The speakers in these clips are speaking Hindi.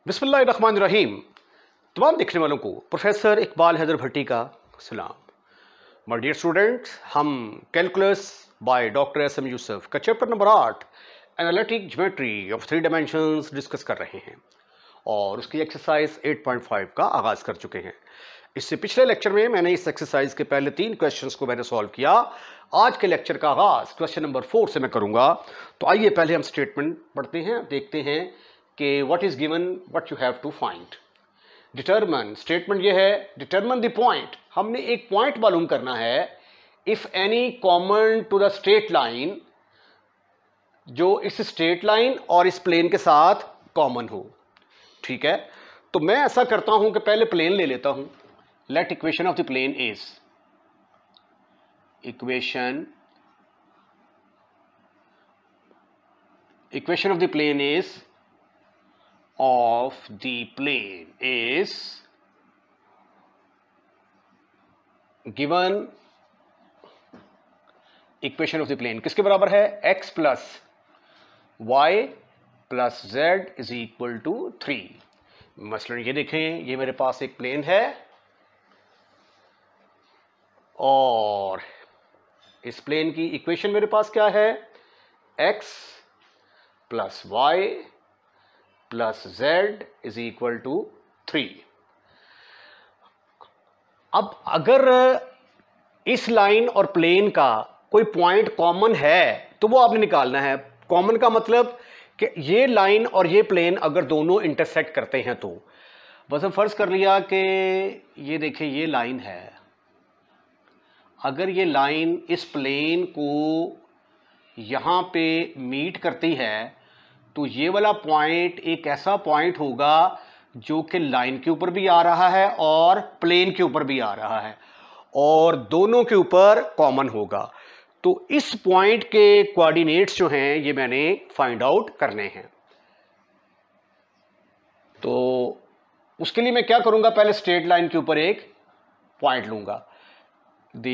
बिस्मिल्लाहिर्रहमानिर्रहीम। तमाम देखने वालों को प्रोफेसर इकबाल हैदर भट्टी का सलाम। माय डियर स्टूडेंट्स, हम calculus by doctor S M Yusuf का chapter number 8 analytic geometry of 3 dimensions discuss कर रहे हैं और उसकी एक्सरसाइज 8.5 का आगाज कर चुके हैं। इससे पिछले लेक्चर में मैंने इस एक्सरसाइज के पहले 3 क्वेश्चंस को मैंने सॉल्व किया। आज के लेक्चर का आगाज क्वेश्चन नंबर 4 से मैं करूंगा। तो आइए पहले हम स्टेटमेंट पढ़ते हैं, देखते हैं कि what is given, what you have to find. Determine, statement ये है, डिटरमिन द पॉइंट, हमने एक पॉइंट मालूम करना है। If any common to the straight line, जो इस स्ट्रेट लाइन और इस प्लेन के साथ कॉमन हो। ठीक है, तो मैं ऐसा करता हूं कि पहले प्लेन ले लेता हूं। Let equation of the plane is, equation of the plane is given equation of the plane किसके बराबर है? x plus y plus z is equal to 3। मसलन ये देखें, ये मेरे पास एक प्लेन है और इस प्लेन की इक्वेशन मेरे पास क्या है? x plus y plus z is equal to 3। अब अगर इस लाइन और प्लेन का कोई पॉइंट कॉमन है तो वो आपने निकालना है। कॉमन का मतलब कि ये लाइन और ये प्लेन अगर दोनों इंटरसेक्ट करते हैं तो बस हम फर्ज कर लिया कि ये देखिए ये लाइन है। अगर ये लाइन इस प्लेन को यहां पे मीट करती है तो ये वाला पॉइंट एक ऐसा पॉइंट होगा जो कि लाइन के ऊपर भी आ रहा है और प्लेन के ऊपर भी आ रहा है और दोनों के ऊपर कॉमन होगा। तो इस पॉइंट के कोऑर्डिनेट्स जो हैं ये मैंने फाइंड आउट करने हैं। तो उसके लिए मैं क्या करूंगा, पहले स्ट्रेट लाइन के ऊपर एक पॉइंट लूंगा। The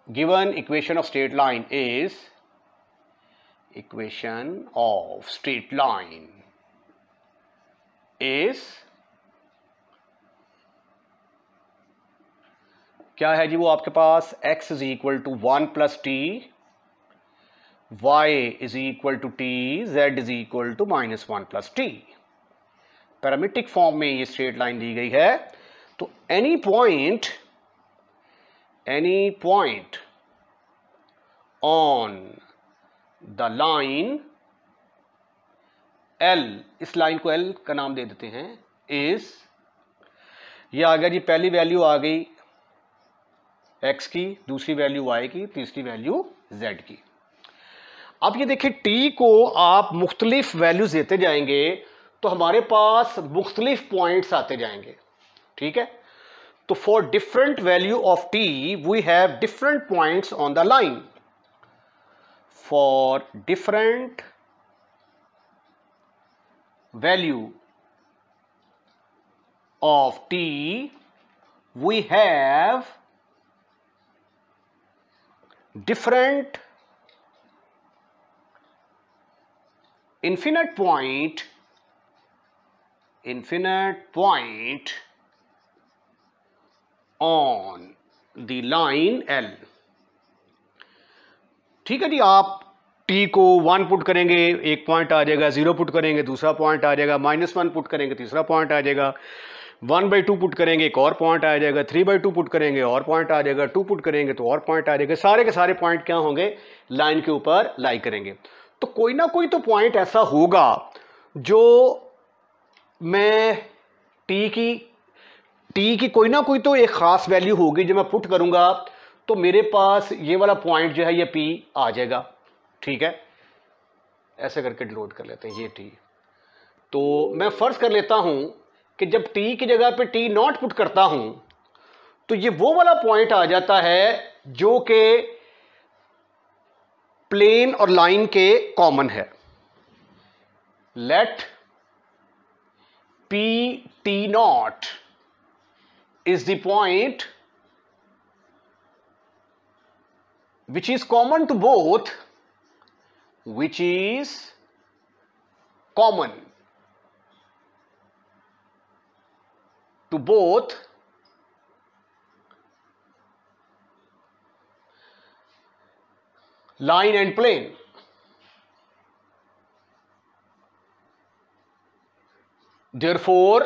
given equation of straight line is, equation of straight line is क्या है जी? वो आपके पास x is equal to 1 plus t, y is equal to t, z is equal to minus 1 plus t. Parametric form में ये स्ट्रेट लाइन दी गई है। तो any point on the line L, इस लाइन को L का नाम दे देते हैं, इज, ये आ गया जी, पहली वैल्यू आ गई x की, दूसरी वैल्यू y की, तीसरी वैल्यू z की। अब ये देखिए t को आप मुख्तलिफ वैल्यूज देते जाएंगे तो हमारे पास मुख्तलिफ पॉइंट्स आते जाएंगे। ठीक है, तो for different value of t we have different points on the line. For different value of t we have different infinite point on the line L। ठीक है जी, आप t को 1 पुट करेंगे एक पॉइंट आ जाएगा, 0 पुट करेंगे दूसरा पॉइंट आ जाएगा, -1 पुट करेंगे तीसरा पॉइंट आ जाएगा, 1/2 पुट करेंगे एक और पॉइंट आ जाएगा, 3/2 पुट करेंगे और पॉइंट आ जाएगा, 2 पुट करेंगे तो और पॉइंट आ जाएगा। सारे के सारे पॉइंट क्या होंगे? लाइन के ऊपर लाई करेंगे। तो कोई ना कोई तो पॉइंट ऐसा होगा जो मैं टी की कोई ना कोई तो एक खास वैल्यू होगी जो मैं पुट करूंगा तो मेरे पास ये वाला पॉइंट जो है ये P आ जाएगा। ठीक है, ऐसे करके डिनोट कर लेते हैं ये टी। तो मैं फर्ज कर लेता हूं कि जब टी की जगह पे टी नॉट पुट करता हूं तो ये वो वाला पॉइंट आ जाता है जो कि प्लेन और लाइन के कॉमन है। Let P t nought is the point which is common to both, which is common to both line and plane. Therefore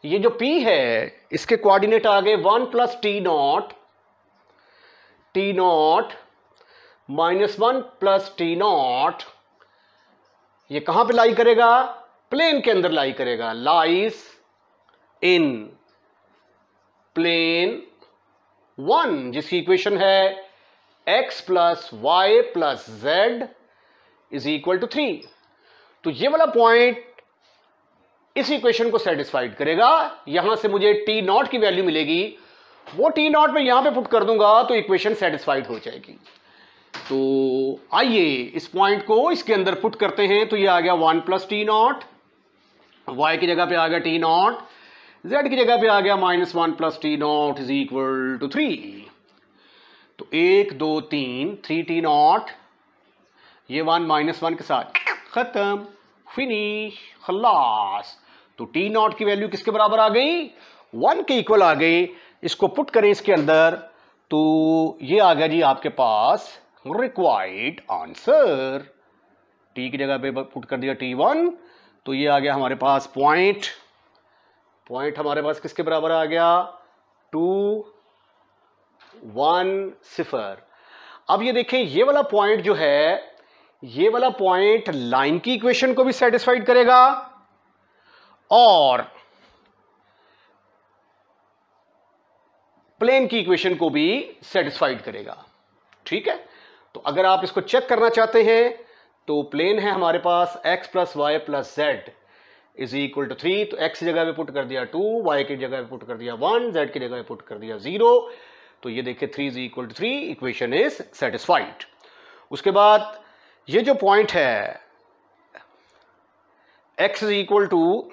ये जो P है इसके कोऑर्डिनेट आ गए 1 plus t not minus 1 plus t not, ये कहां पे लाई करेगा? प्लेन के अंदर लाई करेगा, लाइज इन प्लेन 1, जिसकी इक्वेशन है x plus y plus z is equal to 3। तो ये वाला पॉइंट इस इक्वेशन को सेटिस्फाइड करेगा। यहां से मुझे टी नॉट की वैल्यू मिलेगी, वो टी नॉट में यहां पे पुट कर दूंगा तो इक्वेशन सेटिस्फाइड हो जाएगी। तो आइए इस पॉइंट को इसके अंदर पुट करते हैं। तो ये आ गया 1 प्लस टी नॉट, वाई की जगह पे आ गया टी नॉट, जेड की जगह पे आ गया minus 1 plus t nought is equal to 3। तो 1 2 3 3 टी नॉट, ये 1 माइनस 1 के साथ खत्म, फिनिश, खलास। तो टी नॉट की वैल्यू किसके बराबर आ गई? 1 के इक्वल आ गई। इसको पुट करें इसके अंदर तो ये आ गया जी आपके पास रिक्वायर्ड आंसर। टी की जगह पे पुट कर दिया T1, तो ये आ गया हमारे पास पॉइंट हमारे पास किसके बराबर आ गया? 2 1 0। अब ये देखें, ये वाला पॉइंट जो है, ये वाला पॉइंट लाइन की इक्वेशन को भी सेटिस्फाइड करेगा और प्लेन की इक्वेशन को भी सेटिस्फाइड करेगा। ठीक है, तो अगर आप इसको चेक करना चाहते हैं तो प्लेन है हमारे पास x plus y plus z is equal to 3। तो x की जगह पे पुट कर दिया 2, y की जगह पे पुट कर दिया 1, z की जगह पे पुट कर दिया 0। तो ये देखिए 3 is equal to 3, equation is satisfied. उसके बाद ये जो पॉइंट है x इज इक्वल टू,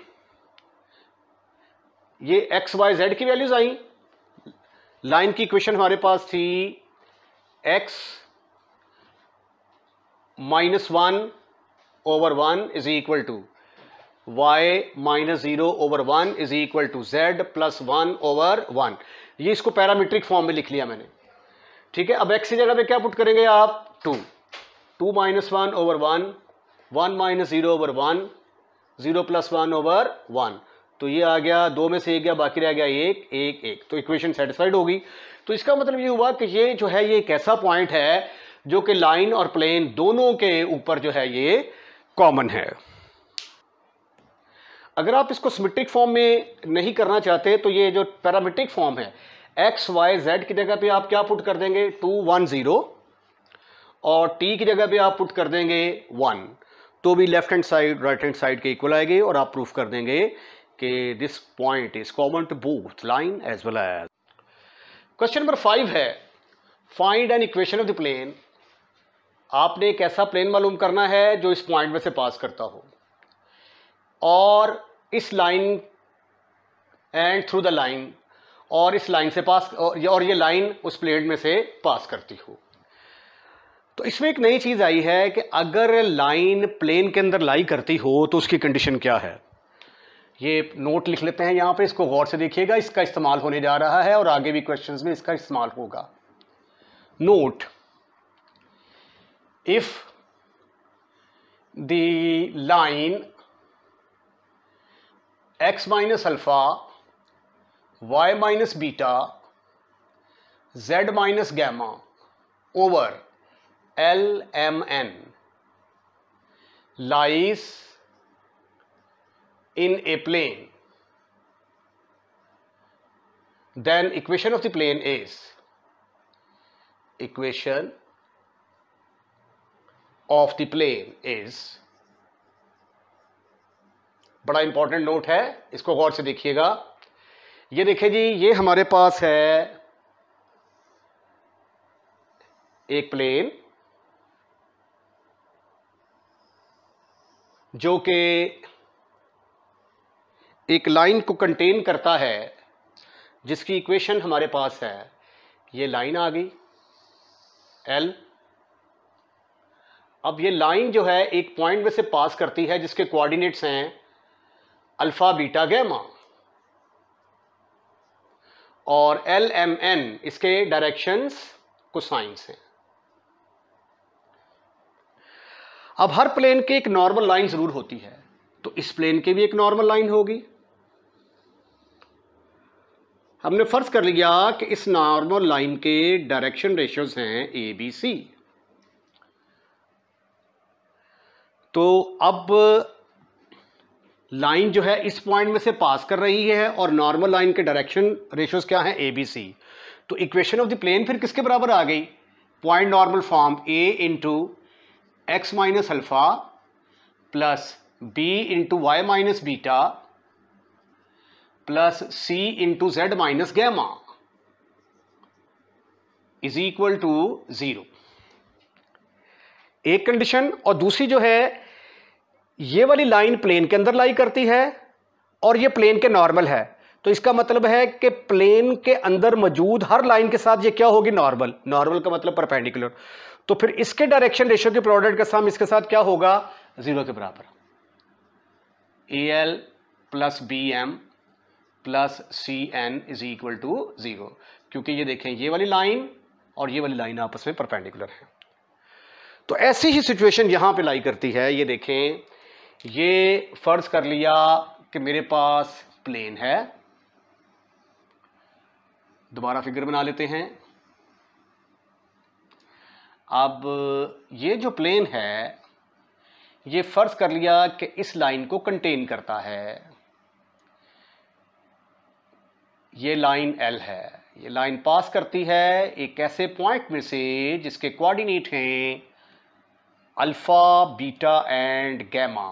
ये x y z की वैल्यूज आई। लाइन की इक्वेशन हमारे पास थी x minus 1 over 1 is equal to y minus 0 over 1 is equal to z plus 1 over 1। ये इसको पैरामीट्रिक फॉर्म में लिख लिया मैंने। ठीक है, अब x की जगह पे क्या पुट करेंगे आप? 2 minus 1 over 1, 1 minus 0 over 1, 0 plus 1 over 1। तो ये आ गया, 2 में से 1 गया, बाकी रह गया 1 1 1। तो इक्वेशन सेटिस्फाइड होगी। तो इसका मतलब ये हुआ कि ये जो है, ये एक ऐसा पॉइंट है जो कि लाइन और प्लेन दोनों के ऊपर जो है ये कॉमन है। अगर आप इसको सिमेट्रिक फॉर्म में नहीं करना चाहते तो ये जो पैरामीट्रिक फॉर्म है, x y z की जगह पे आप क्या पुट कर देंगे? 2 1 0, और t की जगह पे आप पुट कर देंगे 1, तो भी left hand side right hand side के इक्वल आएगी और आप प्रूफ कर देंगे कि this point is common to both line as well as. Question number 5 है, find an equation of the plane. आपने एक ऐसा प्लेन मालूम करना है जो इस पॉइंट में से पास करता हो और इस line and through the line, और इस लाइन से पास, और ये लाइन उस प्लेन में से पास करती हो। तो इसमें एक नई चीज आई है कि अगर लाइन प्लेन के अंदर लाई करती हो तो उसकी कंडीशन क्या है। ये नोट लिख लेते हैं यहां पे, इसको गौर से देखिएगा, इसका इस्तेमाल होने जा रहा है और आगे भी क्वेश्चंस में इसका इस्तेमाल होगा। Note, if the line x minus alpha, y minus beta, z minus gamma over LMN lies in a plane, then equation of the plane is, equation of the plane is, बड़ा इंपॉर्टेंट नोट है, इसको गौर से देखिएगा। ये देखिए जी, ये हमारे पास है एक प्लेन जो कि एक लाइन को कंटेन करता है, जिसकी इक्वेशन हमारे पास है, ये लाइन आ गई L। अब ये लाइन जो है एक पॉइंट में से पास करती है जिसके कोऑर्डिनेट्स हैं अल्फा बीटा गैमा। और LMN इसके डायरेक्शंस कोसाइंस हैं। अब हर प्लेन की एक नॉर्मल लाइन जरूर होती है, तो इस प्लेन की भी एक नॉर्मल लाइन होगी। हमने फर्ज कर लिया कि इस नॉर्मल लाइन के डायरेक्शन रेशियोज हैं ABC। तो अब लाइन जो है इस पॉइंट में से पास कर रही है और नॉर्मल लाइन के डायरेक्शन रेशियोज क्या हैं ABC। तो इक्वेशन ऑफ द प्लेन फिर किसके बराबर आ गई? Point normal form A into x minus alpha plus B into y minus beta plus C into z minus gamma is equal to 0। एक कंडीशन। और दूसरी जो है, ये वाली लाइन प्लेन के अंदर लाई करती है और ये प्लेन के नॉर्मल है, तो इसका मतलब है कि प्लेन के अंदर मौजूद हर लाइन के साथ ये क्या होगी? नॉर्मल। नॉर्मल का मतलब परपेंडिकुलर। तो फिर इसके डायरेक्शन रेशियो के प्रोडक्ट का सम इसके साथ क्या होगा? 0 के बराबर। AL plus BM plus CN is equal to 0, क्योंकि ये देखें ये वाली लाइन और ये वाली लाइन आपस में परपेंडिकुलर है। तो ऐसी ही सिचुएशन यहां पे लाई करती है। ये देखें, ये फर्ज कर लिया कि मेरे पास प्लेन है। दोबारा फिगर बना लेते हैं। अब ये जो प्लेन है, ये फर्ज कर लिया कि इस लाइन को कंटेन करता है। ये लाइन L है, ये लाइन पास करती है एक ऐसे पॉइंट में से जिसके कोऑर्डिनेट हैं अल्फा, बीटा एंड गैमा,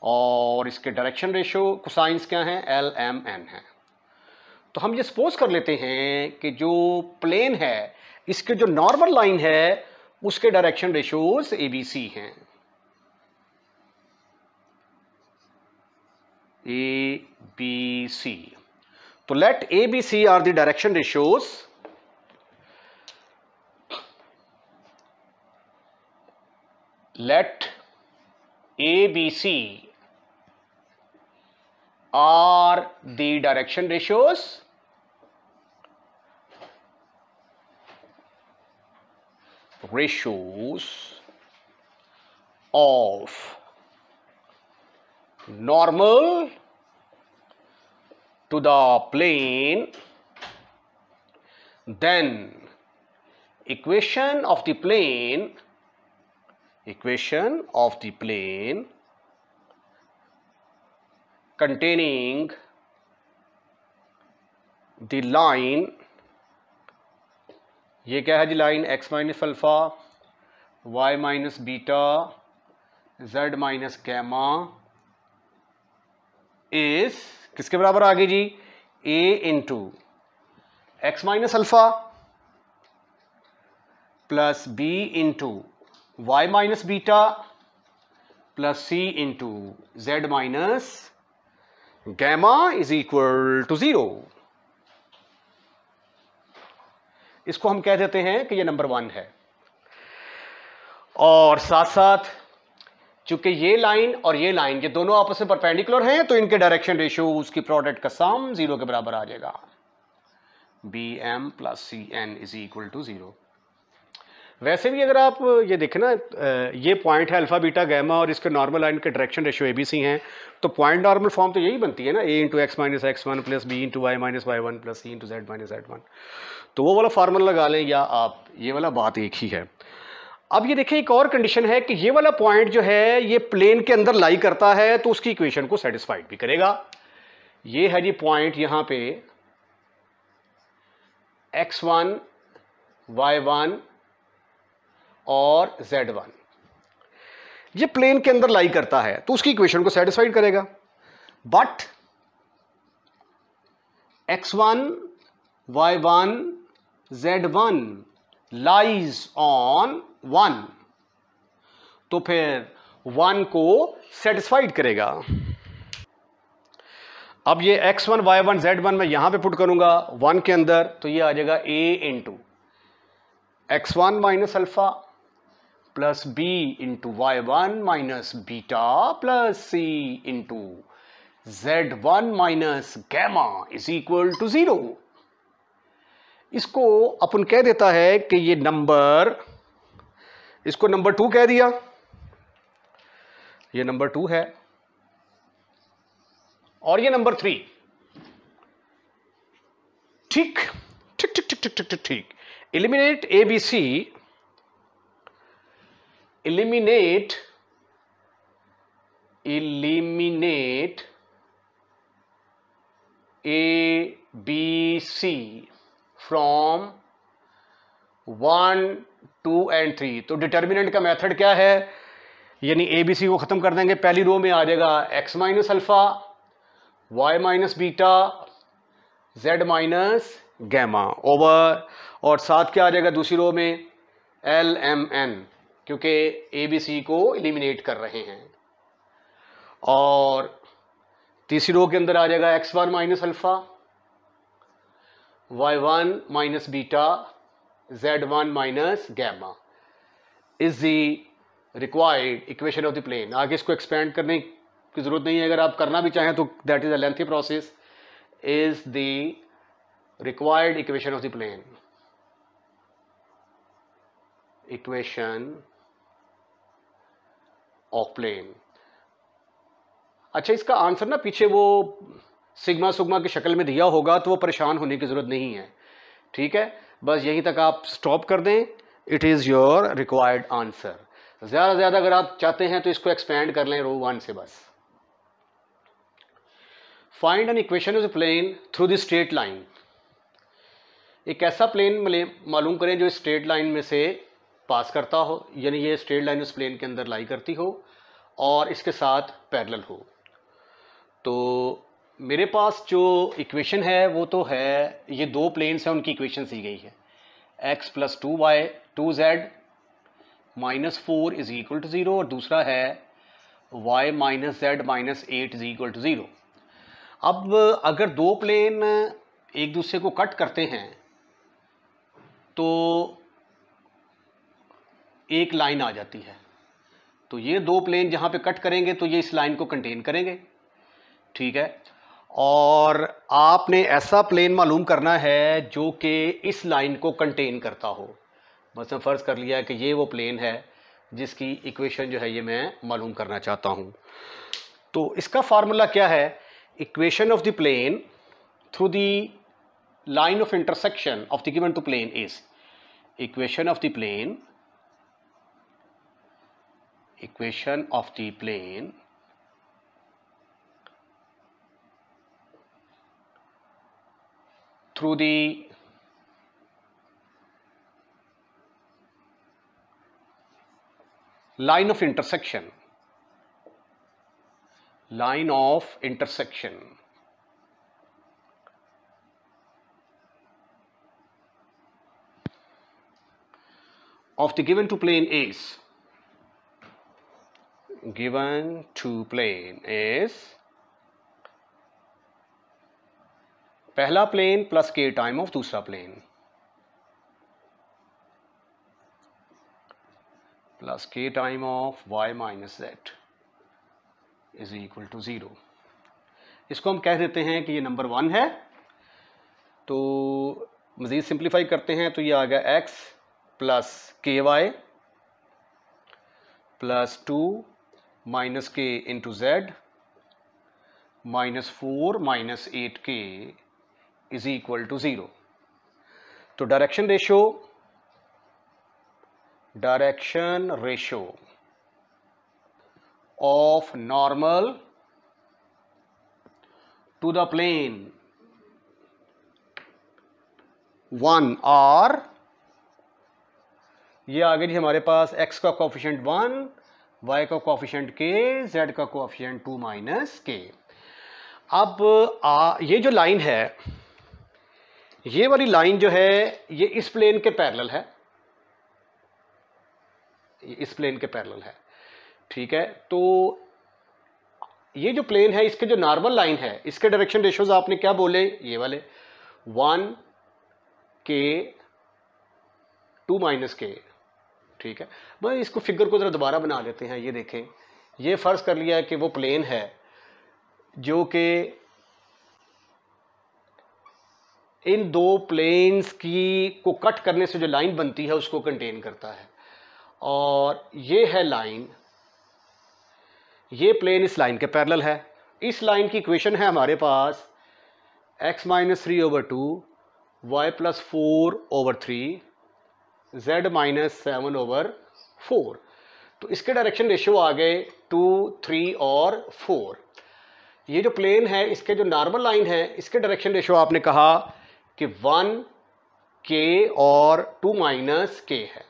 और इसके डायरेक्शन रेशियो कोसाइंस क्या हैं? LMN है। तो हम ये सपोज कर लेते हैं कि जो प्लेन है इसके जो नॉर्मल लाइन है उसके डायरेक्शन रेशियोज ABC हैं। ABC। तो let ABC are the direction ratios let ABC are the direction ratios of normal to the plane, then equation of the plane containing the line, ये क्या है जी? Line x minus alpha, y minus beta, z minus gamma is किसके बराबर आ गई जी? A into x minus alpha plus B into y minus beta plus C into z minus gamma is equal to 0। इसको हम कह देते हैं कि ये नंबर 1 है। और साथ साथ चूंकि ये लाइन और ये लाइन ये दोनों आपस में परपेंडिकुलर हैं, तो इनके डायरेक्शन रेशियो उसकी प्रोडक्ट का सम 0 के बराबर आ जाएगा। BM plus CN is equal to 0। वैसे भी अगर आप ये देखें ना, ये पॉइंट है अल्फा, बीटा, गैमा और इसके नॉर्मल लाइन के डायरेक्शन रेशियो ABC हैं, तो पॉइंट नॉर्मल फॉर्म तो यही बनती है ना, A into x minus x1 plus B into y minus y1 plus C into z minus z1। तो वो वाला फार्मूला लगा लें, या आप ये वाला बात एक ही है। अब ये देखिए एक और कंडीशन है कि ये वाला पॉइंट जो है ये प्लेन के अंदर लाई करता है, तो उसकी इक्वेशन को सेटिस्फाइड भी करेगा। ये है जी पॉइंट यहां पे x1, y1 और z1, ये प्लेन के अंदर लाई करता है, तो उसकी इक्वेशन को सेटिस्फाइड करेगा। But x1, y1, z1 lies on 1, तो फिर 1 को सेटिस्फाइड करेगा। अब ये x1, y1, z1 मैं यहां पे पुट करूंगा 1 के अंदर, तो ये आ जाएगा A into x1 minus alpha plus B into y1 minus beta plus C into Z1 minus gamma is equal to 0। इसको अपन कह देता है कि ये नंबर, इसको नंबर 2 कह दिया, ये नंबर 2 है, और ये नंबर 3। ठीक ठीक ठीक ठीक ठीक ठीक ठीक। Eliminate ABC, eliminate ABC from 1, 2 and 3। तो डिटर्मिनेंट का मेथड क्या है, यानी ABC को खत्म कर देंगे। पहली रो में आ जाएगा x minus alpha, y minus beta, z minus gamma over, और साथ क्या आ जाएगा दूसरी रो में, LMN, क्योंकि ABC को एलिमिनेट कर रहे हैं। और तीसरी रो के अंदर आ जाएगा x1 minus alpha, y1 minus beta, z1 minus gamma is the required equation of the plane. आगे इसको एक्सपेंड करने की जरूरत नहीं है, अगर आप करना भी चाहें तो that is a lengthy process. Is the required equation of the plane, equation of plane. अच्छा, इसका आंसर ना पीछे वो सिग्मा सुग्मा की शक्ल में दिया होगा, तो वो परेशान होने की जरूरत नहीं है, ठीक है। बस यहीं तक आप स्टॉप कर दें, it is your required answer. ज्यादा से ज्यादा अगर आप चाहते हैं तो इसको एक्सपेंड कर लें रो 1 से बस। Find an equation of the plane through the straight line. एक ऐसा प्लेन मालूम करें जो स्ट्रेट लाइन में से पास करता हो, यानी ये स्ट्रेट लाइन उस प्लेन के अंदर लाई करती हो और इसके साथ पैरेलल हो। तो मेरे पास जो इक्वेशन है वो तो है, ये दो प्लेन्स हैं, उनकी इक्वेशन दी गई है, x plus 2y 2z minus 4 is equal to 0, और दूसरा है y minus z minus 8 is equal to 0। अब अगर दो प्लेन एक दूसरे को कट करते हैं तो एक लाइन आ जाती है, तो ये दो प्लेन जहां पे कट करेंगे तो ये इस लाइन को कंटेन करेंगे, ठीक है। और आपने ऐसा प्लेन मालूम करना है जो कि इस लाइन को कंटेन करता हो। मतलब फर्ज कर लिया कि ये वो प्लेन है जिसकी इक्वेशन जो है ये मैं मालूम करना चाहता हूं। तो इसका फार्मूला क्या है, equation of the plane through the line of intersection of the given two plane is, equation of the plane, equation of the plane through the line of intersection, line of intersection of the given to plane is, given to plane is पहला plane plus k time of दूसरा plane, plus k time of y minus z is equal to 0। इसको हम कह देते हैं कि ये नंबर 1 है। तो मज़ीद सिंप्लीफाई करते हैं तो ये आ गया x plus k y plus 2 minus k into z minus 4 minus 8 k is equal to 0। तो direction ratio of normal to the plane 1 और ये आ गई जी हमारे पास x का कोफिशिएंट 1, y का कोफिशिएंट k, z का कोफिशिएंट 2 माइनस k। अब ये जो लाइन है, ये वाली लाइन जो है ये इस प्लेन के पैरेलल है, ये इस प्लेन के पैरेलल है, ठीक है। तो ये जो प्लेन है इसके जो नॉर्मल लाइन है इसके डायरेक्शन रेशियोज आपने क्या बोले, ये वाले 1 k 2 माइनस k, ठीक है। बस इसको फिगर को जरा दोबारा बना लेते हैं। ये देखें, ये फर्ज कर लिया है कि वो प्लेन है जो कि इन दो प्लेन्स की को कट करने से जो लाइन बनती है उसको कंटेन करता है। और ये है लाइन, ये प्लेन इस लाइन के पैरेलल है। इस लाइन की इक्वेशन है हमारे पास x-3/2 y+4/3 z-7/4। तो इसके डायरेक्शन रेशियो आ गए 2, 3 और 4। ये जो प्लेन है इसके जो नॉर्मल लाइन है इसके डायरेक्शन रेशियो आपने कहा कि 1k और 2 - k है।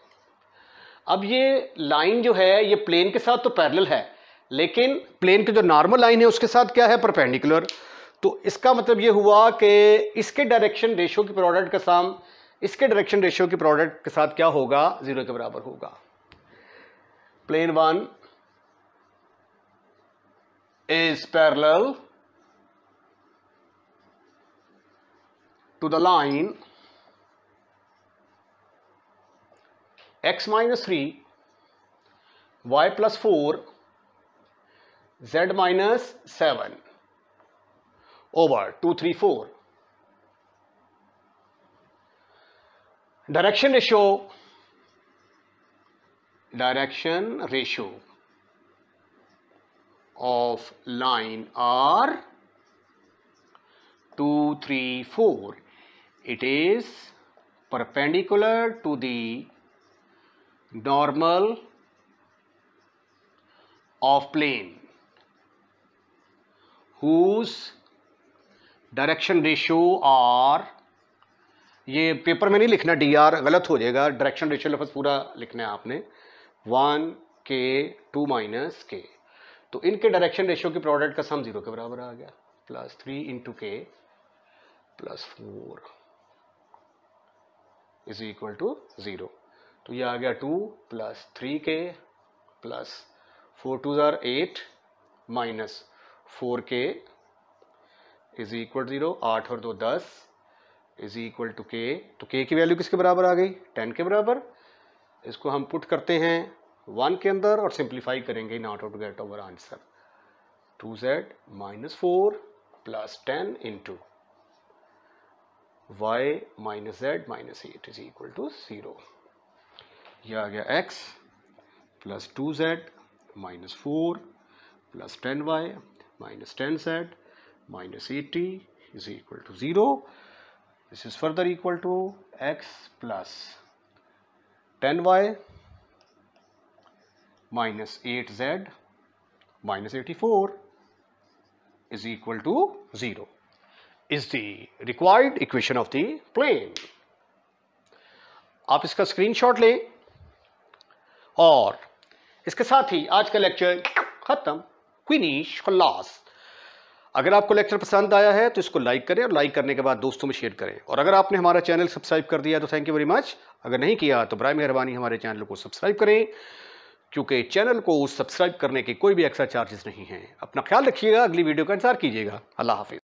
अब ये लाइन जो है ये प्लेन के साथ तो पैरेलल है, लेकिन प्लेन की जो नॉर्मल लाइन है उसके साथ क्या है, परपेंडिकुलर। तो इसका मतलब ये हुआ कि इसके डायरेक्शन रेशियो की प्रोडक्ट का सम इसके डायरेक्शन रेशियो की प्रोडक्ट के साथ क्या होगा, 0 के बराबर होगा। Plane 1 is parallel to the line x-3 y+4 z-7 over 2, 3, 4. Direction ratio of line are 2, 3, 4. It is perpendicular to the normal of plane whose direction ratio are, ये पेपर में नहीं लिखना dr, गलत हो जाएगा। डायरेक्शन रेशियो लफ्ज़ पूरा लिखना है आपने, 1k 2 - k। तो इनके डायरेक्शन रेशियो की प्रोडक्ट का सम 0 के बराबर आ गया, +3 × k +4 = 0। तो ये आ गया 2 + 3k +4 2 are 8 -4k = 0। 8 और 2 10 = k। तो k की वैल्यू किसके बराबर आ गई, 10 के बराबर। इसको हम पुट करते हैं 1 के अंदर और सिंप्लीफाई करेंगे in order to get our answer. 2z - 4 + 10 × y - z - 8 = 0। यह आ गया x + 2z - 4 + 10y - 10z - 80 = 0। This is further equal to x plus 10y minus 8z minus 84 is equal to 0 is the required equation of the plane। आप इसका स्क्रीनशॉट लें और इसके साथ ही आज का लेक्चर खत्म, फिनिश, खलास। अगर आपको लेक्चर पसंद आया है तो इसको लाइक करें और लाइक करने के बाद दोस्तों में शेयर करें। और अगर आपने हमारा चैनल सब्सक्राइब कर दिया तो थैंक यू वेरी मच। अगर नहीं किया तो बराए मेहरबानी हमारे चैनल को सब्सक्राइब करें, क्योंकि चैनल को सब्सक्राइब करने के कोई भी एक्स्ट्रा चार्जेस नहीं हैं। अपना ख्याल रखिएगा, अगली वीडियो का इंतजार कीजिएगा। अल्लाह हाफिज।